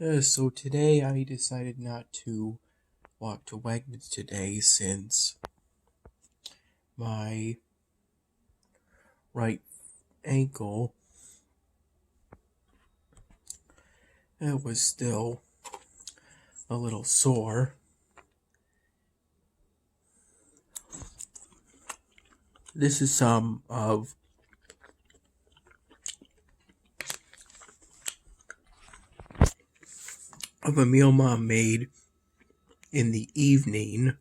So today I decided not to walk to Wegmans today since my right ankle was still a little sore. This is some of a meal Mom made in the evening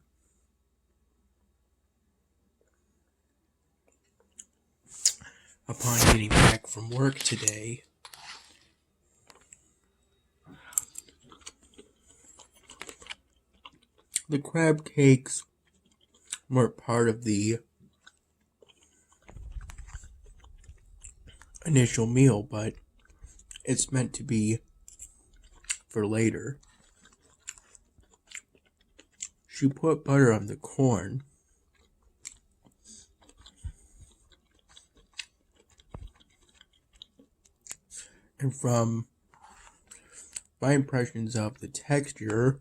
upon getting back from work today. The crab cakes weren't part of the initial meal, but it's meant to be for later. She put butter on the corn. And from my impressions of the texture,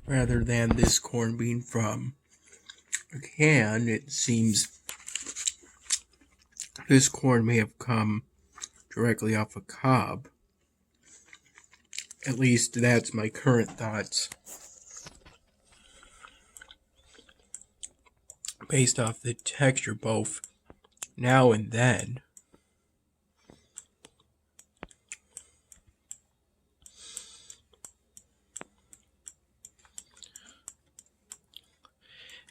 rather than this corn being from a can, it seems this corn may have come directly off a cob. At least that's my current thoughts, based off the texture both now and then.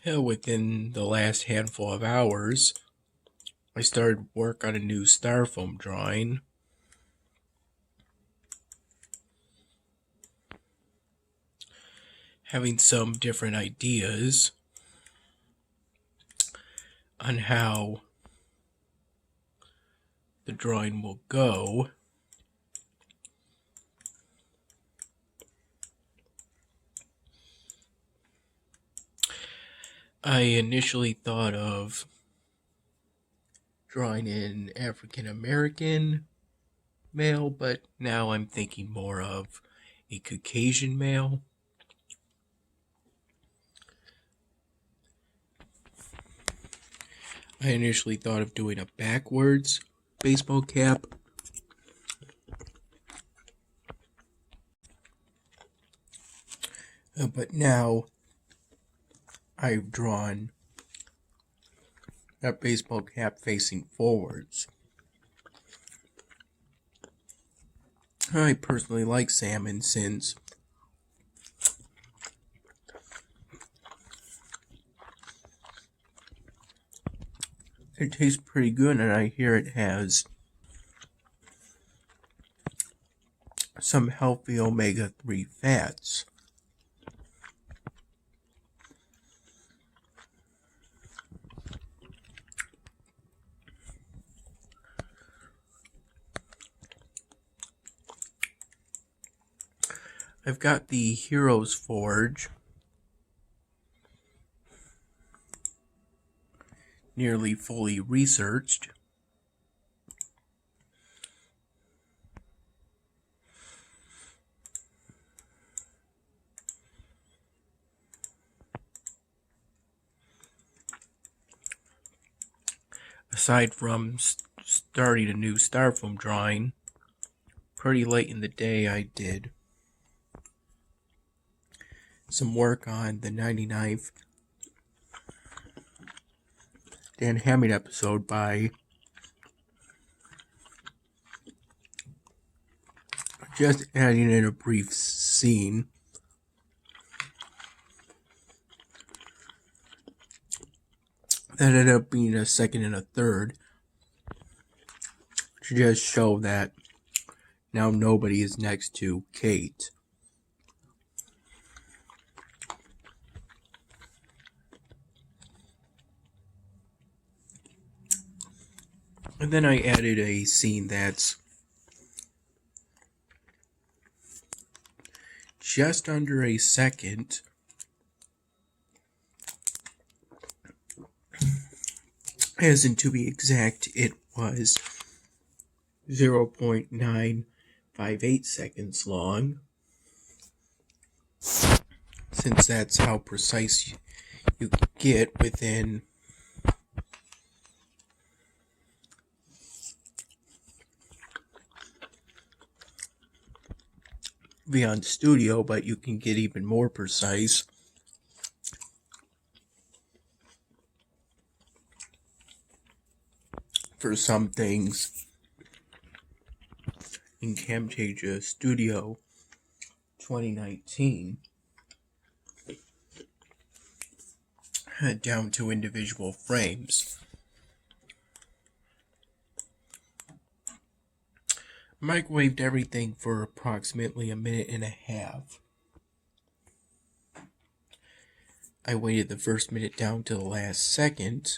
Within the last handful of hours, I started work on a new styrofoam drawing. Having some different ideas on how the drawing will go. I initially thought of drawing an African American male, but now I'm thinking more of a Caucasian male. I initially thought of doing a backwards baseball cap, but now I've drawn that baseball cap facing forwards. I personally like salmon since it tastes pretty good, and I hear it has some healthy omega-3 fats. I've got the Heroes Forge nearly fully researched. Aside from starting a new styrofoam drawing, pretty late in the day I did some work on the 99th Dan Hammond episode by just adding in a brief scene. That ended up being a second and a third to just show that now nobody is next to Kate. And then I added a scene that's just under a second. As in, to be exact, it was 0.958 seconds long, since that's how precise you get within Beyond Studio, but you can get even more precise for some things in Camtasia Studio 2019, down to individual frames. Microwaved everything for approximately 1.5 minutes. I waited the first minute down to the last second.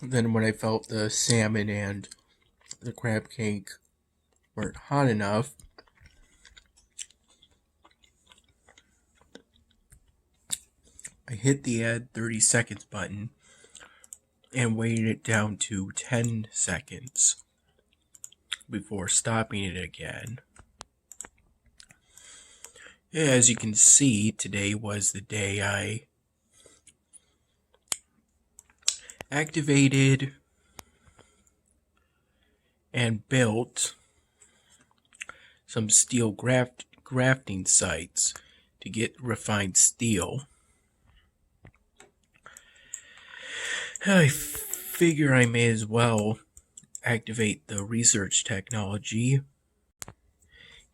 Then when I felt the salmon and the crab cake weren't hot enough, I hit the add 30 seconds button and waited it down to 10 seconds before stopping it again. As you can see, today was the day I activated and built some steel grafting sites to get refined steel. I figure I may as well activate the research technology,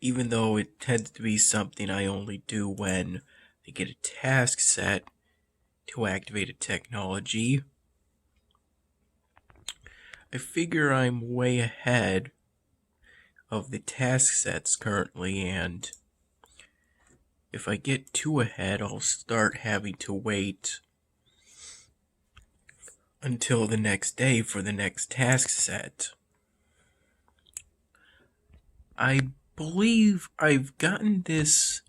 even though it tends to be something I only do when I get a task set to activate a technology. I figure I'm way ahead of the task sets currently, and if I get too ahead, I'll start having to wait until the next day for the next task set. I believe I've gotten this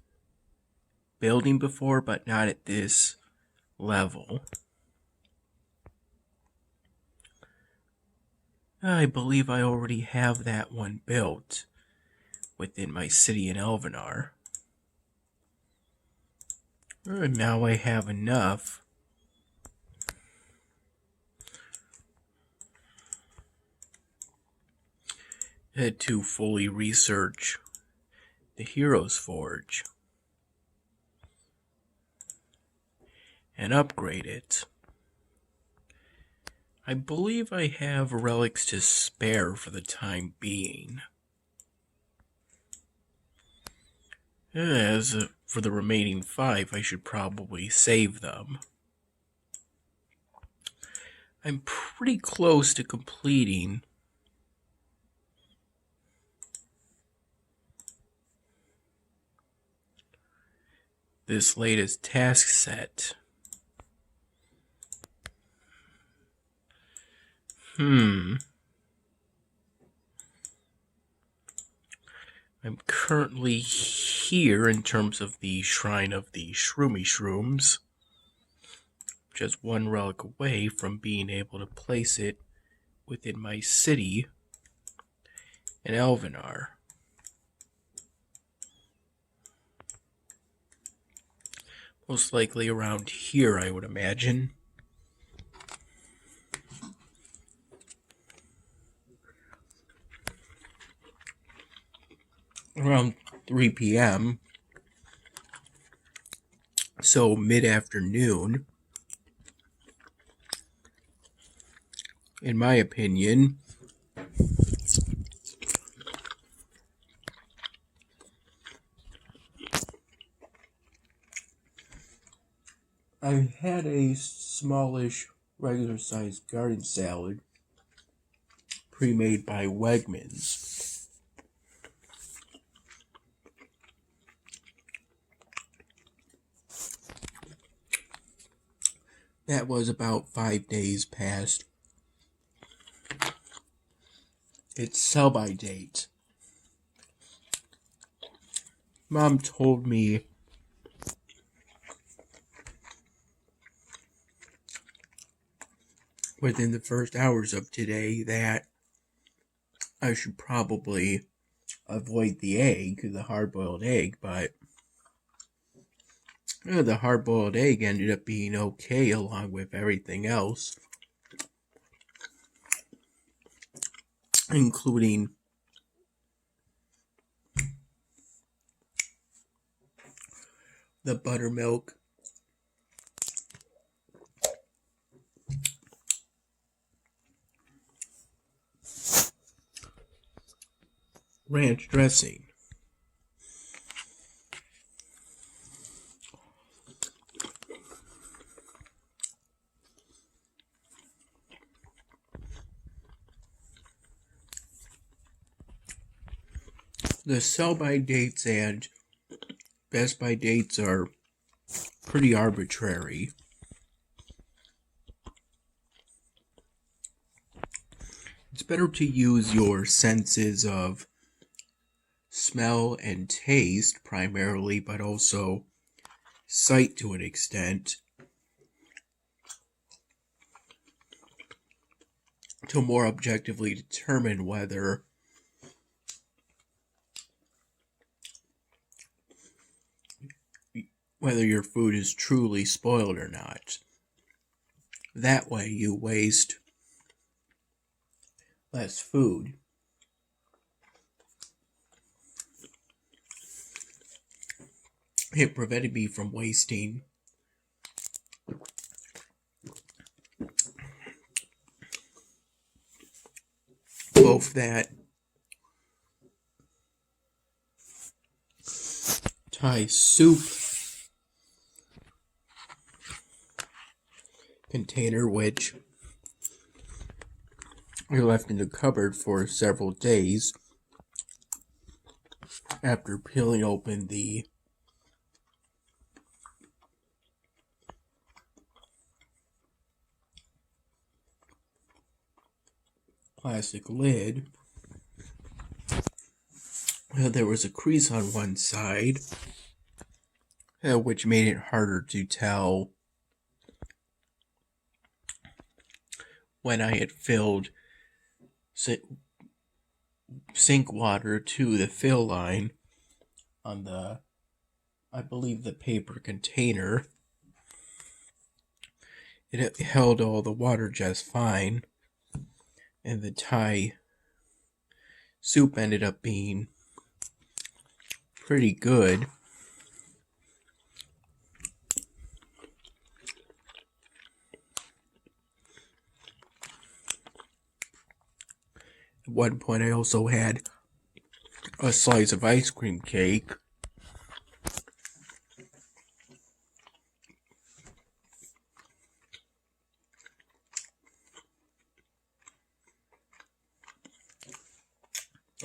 building before, but not at this level. I believe I already have that one built within my city in Elvenar. And now I have enough to fully research the Heroes Forge and upgrade it. I believe I have relics to spare for the time being. As for the remaining 5, I should probably save them. I'm pretty close to completing this latest task set. I'm currently here in terms of the Shrine of the Shroomy Shrooms, just one relic away from being able to place it within my city in Elvenar. Most likely around here, I would imagine. Around 3 p.m. So mid-afternoon, in my opinion. I had a smallish, regular-sized garden salad pre-made by Wegmans. That was about 5 days past its sell-by date. Mom told me within the first hours of today that I should probably avoid the hard-boiled egg, but the hard-boiled egg ended up being okay along with everything else, including the buttermilk, ranch dressing, the sell-by dates and best-by dates are pretty arbitrary. It's better to use your senses of smell and taste primarily, but also sight to an extent, to more objectively determine whether your food is truly spoiled or not. That way you waste less food. It prevented me from wasting both that Thai soup container, which I left in the cupboard for several days after peeling open the plastic lid. There was a crease on one side, which made it harder to tell when I had filled sink water to the fill line on the, I believe, the paper container. It held all the water just fine, and the Thai soup ended up being pretty good. At one point I also had a slice of ice cream cake.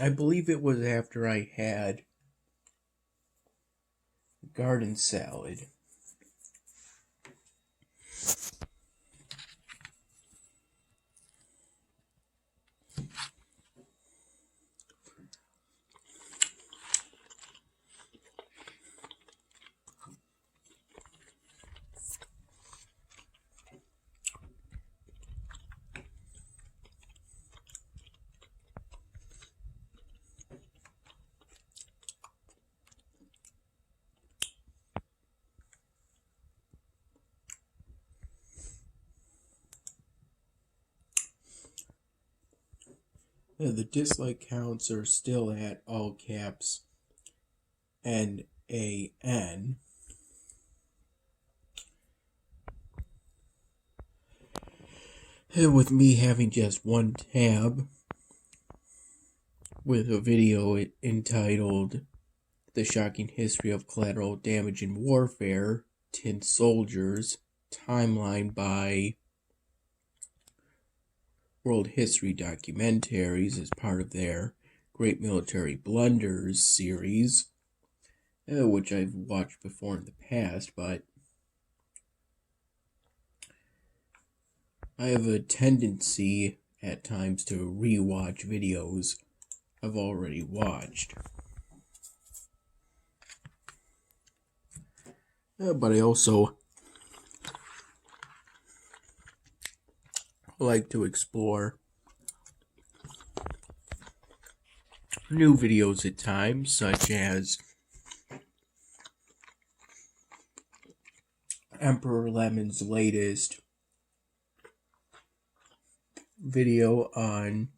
I believe it was after I had garden salad. The dislike counts are still at all caps NAN. With me having just one tab with a video entitled The Shocking History of Collateral Damage in Warfare, Tin Soldiers, Timeline by World History Documentaries as part of their Great Military Blunders series, which I've watched before in the past, but I have a tendency at times to re-watch videos I've already watched. But I also like to explore new videos at times, such as Emperor Lemon's latest video on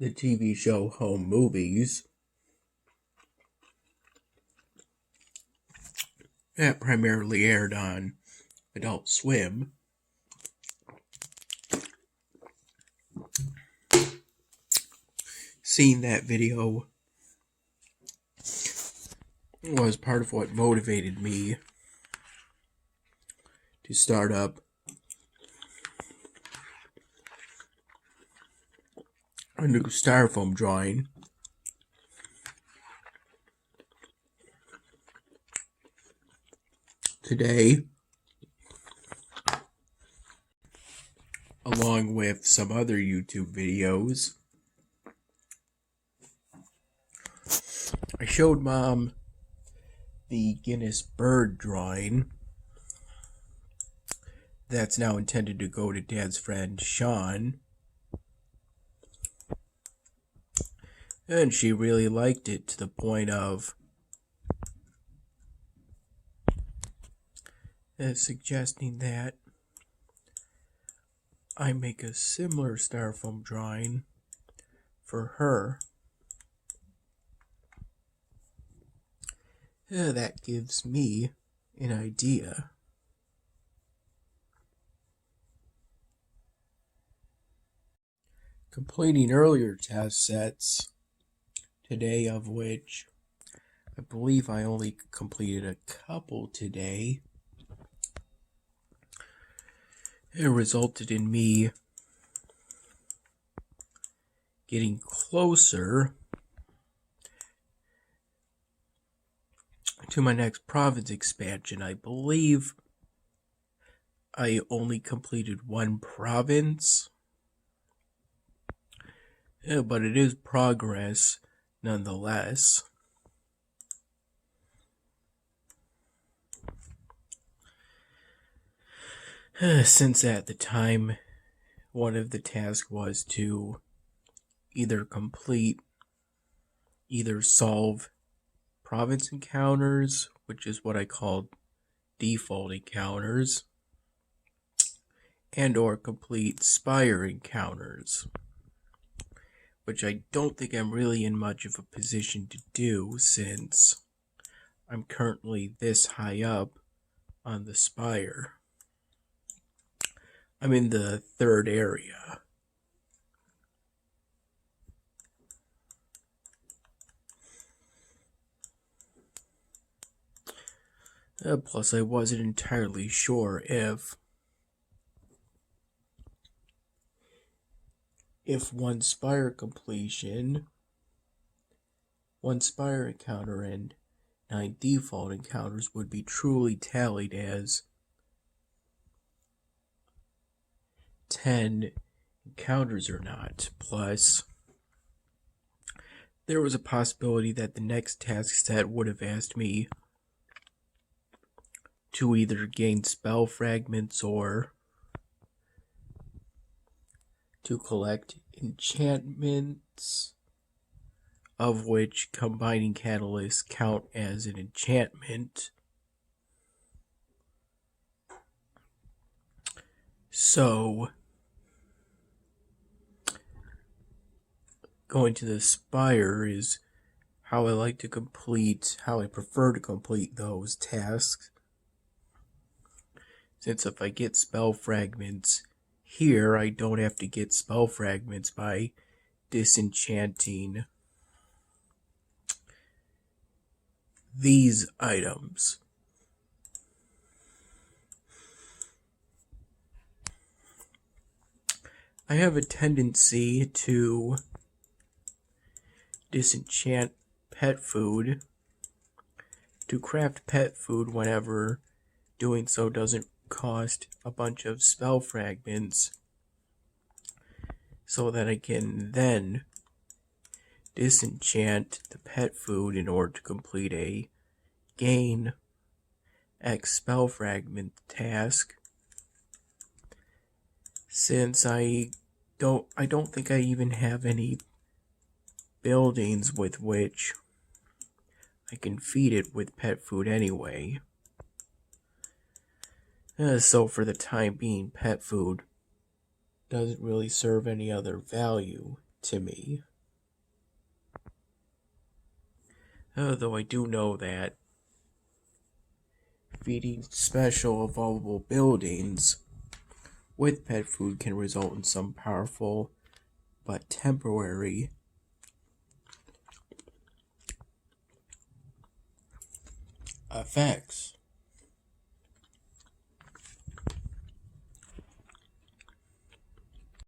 the TV show Home Movies. That primarily aired on Adult Swim. Seeing that video was part of what motivated me to start up a new styrofoam drawing. Today, along with some other YouTube videos, I showed Mom the Guinness bird drawing that's now intended to go to Dad's friend Sean, and she really liked it to the point of suggesting that I make a similar styrofoam drawing for her. That gives me an idea. Completing earlier test sets today, of which I believe I only completed a couple today, it resulted in me getting closer to my next province expansion. I believe I only completed one province, but it is progress nonetheless. Since at the time, one of the tasks was to either solve province encounters, which is what I called default encounters, and or complete spire encounters, which I don't think I'm really in much of a position to do since I'm currently this high up on the spire. I'm in the third area. Plus, I wasn't entirely sure if one spire completion, one spire encounter, and 9 default encounters would be truly tallied as 10 encounters or not. Plus, there was a possibility that the next task set would have asked me to either gain spell fragments or to collect enchantments, of which combining catalysts count as an enchantment. So, going to the spire is how I prefer to complete those tasks. Since if I get spell fragments here, I don't have to get spell fragments by disenchanting these items. I have a tendency to disenchant pet food, to craft pet food whenever doing so doesn't cost a bunch of spell fragments, so that I can then disenchant the pet food in order to complete a gain expel fragment task, since I don't think I even have any buildings with which I can feed it with pet food anyway. So for the time being, pet food doesn't really serve any other value to me. Though I do know that feeding special evolvable buildings with pet food can result in some powerful but temporary effects.